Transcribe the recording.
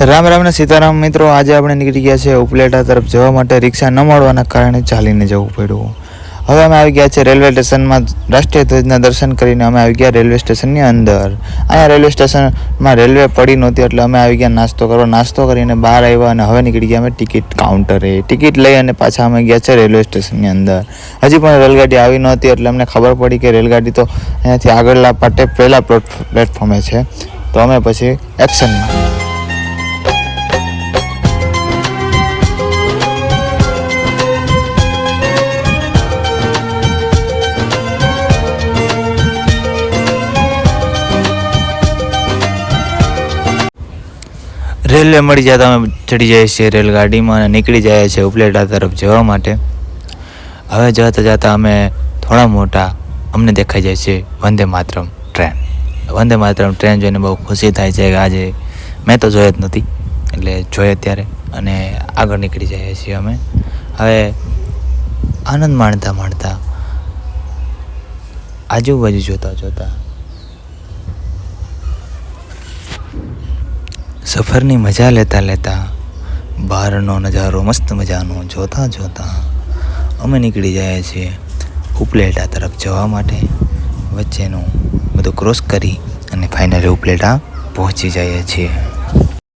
રામ રામ ને સીતારામ મિત્રો, આજે આપણે નીકળી ગયા છે ઉપલેટા તરફ જવા માટે. રિક્ષા ન મળવાના કારણે ચાલીને જવું પડ્યું. હવે અમે આવી ગયા છે રેલવે સ્ટેશનમાં. રાષ્ટ્રીય ધ્વજના દર્શન કરીને અમે આવી ગયા રેલવે સ્ટેશનની અંદર. અહીંયા રેલવે સ્ટેશનમાં રેલવે પડી નહોતી એટલે અમે આવી ગયા નાસ્તો કરવા. નાસ્તો કરીને બહાર આવ્યા અને હવે નીકળી ગયા અમે ટિકિટ કાઉન્ટરે. ટિકિટ લઈ અને પાછા અમે ગયા છે રેલવે સ્ટેશનની અંદર. હજી પણ રેલગાડી આવી નહોતી એટલે અમને ખબર પડી કે રેલગાડી તો અહીંયાથી આગળના પાટે પહેલા પ્લેટફોર્મે છે. તો અમે પછી એક્શનમાં રેલવે મળી જાય તો અમે ચડી જઈએ છીએ રેલગાડીમાં અને નીકળી જાય છે ઉપલેટા તરફ જવા માટે. હવે જતાં જતાં અમે થોડા મોટા અમને દેખાઈ જાય છે વંદે માતરમ ટ્રેન. વંદે માતરમ ટ્રેન જોઈને બહુ ખુશી થાય છે કે આજે મેં તો જોઈ જ નહોતી એટલે જોઈએ ત્યારે અને આગળ નીકળી જઈએ છીએ અમે. હવે આનંદ માણતા માણતા આજુબાજુ જોતા સફરની મજા લેતા બહારનો નજારો મસ્ત મજાનો જોતા અમે નીકળી જાય છીએ ઉપલેટા તરફ જવા માટે. વચ્ચેનું બધું ક્રોસ કરી અને ફાઇનલી ઉપલેટા પહોંચી જઈએ છીએ.